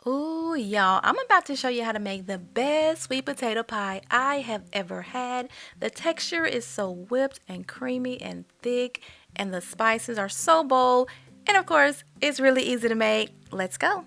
Ooh, y'all, I'm about to show you how to make the best sweet potato pie I have ever had. The texture is so whipped and creamy and thick, and the spices are so bold. And of course, it's really easy to make. Let's go.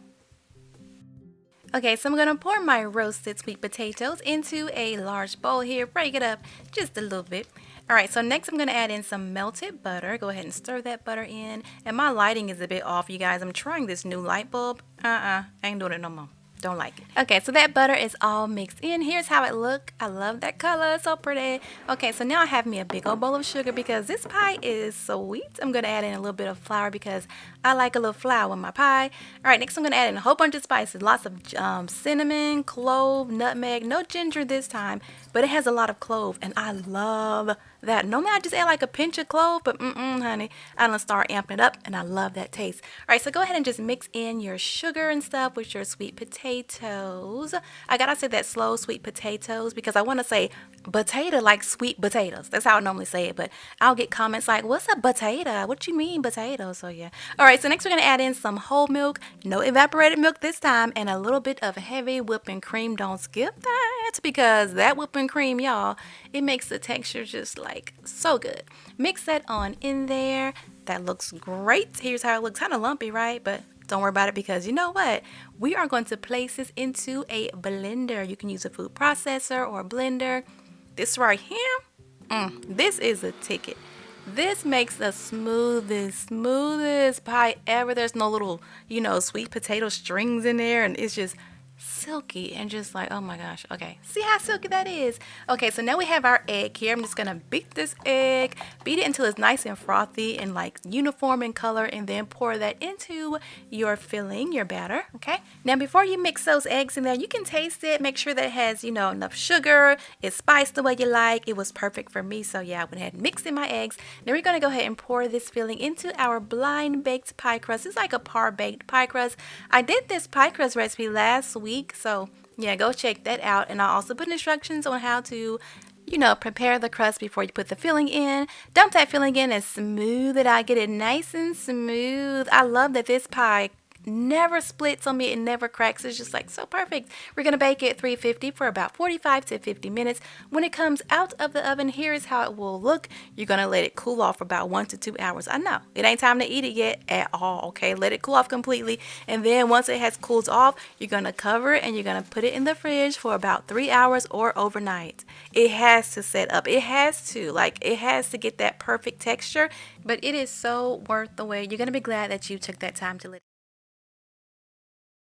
Okay, so I'm going to pour my roasted sweet potatoes into a large bowl here. Break it up just a little bit. All right, so next I'm going to add in some melted butter. Go ahead and stir that butter in. And my lighting is a bit off, you guys. I'm trying this new light bulb. I ain't doing it no more. Don't like it. Okay, so that butter is all mixed in. Here's how it look. I love that color, so pretty. Okay, so now I have me a big old bowl of sugar because this pie is sweet. I'm gonna add in a little bit of flour because I like a little flour in my pie. All right, next I'm gonna add in a whole bunch of spices. Lots of cinnamon, clove, nutmeg, no ginger this time, but it has a lot of clove and I love that. Normally I just add like a pinch of clove, but honey, I'm gonna start amping it up and I love that taste. All right, so go ahead and just mix in your sugar and stuff with your sweet potatoes. I gotta say that slow, sweet potatoes, because I want to say potato like sweet potatoes. That's how I normally say it, but I'll get comments like, what's a potato? What you mean potato? So yeah. All right, so next we're gonna add in some whole milk, no evaporated milk this time, and a little bit of heavy whipping cream. Don't skip that because that whipping cream, y'all, it makes the texture just like so good. Mix that on in there. That looks great. Here's how it looks. Kind of lumpy, right? But don't worry about it because you know what? We are going to place this into a blender. You can use a food processor or a blender. This right here, this is a ticket. This makes the smoothest pie ever. There's no little, sweet potato strings in there, and it's just silky and just like, oh my gosh. Okay, see how silky that is. Okay, so now we have our egg here. I'm just gonna beat this egg, beat it until it's nice and frothy and like uniform in color, and then pour that into your filling, your batter. Okay, now before you mix those eggs in there, you can taste it, make sure that it has enough sugar, it's spiced the way you like. It was perfect for me, so yeah, I went ahead and mixed in my eggs. Now we're gonna go ahead and pour this filling into our blind baked pie crust. It's like a par baked pie crust. I did this pie crust recipe last week, so yeah, go check that out. And I'll also put instructions on how to prepare the crust before you put the filling in. Dump that filling in and smooth it out. Get it nice and smooth. I love that this pie never splits on me. It never cracks. It's just like so perfect. We're going to bake it 350 for about 45 to 50 minutes. When it comes out of the oven, here is how it will look. You're going to let it cool off for about 1 to 2 hours. I know it ain't time to eat it yet at all. Okay, let it cool off completely. And then once it has cooled off, you're going to cover it and you're going to put it in the fridge for about 3 hours or overnight. It has to set up. It has to get that perfect texture, but it is so worth the wait. You're going to be glad that you took that time to let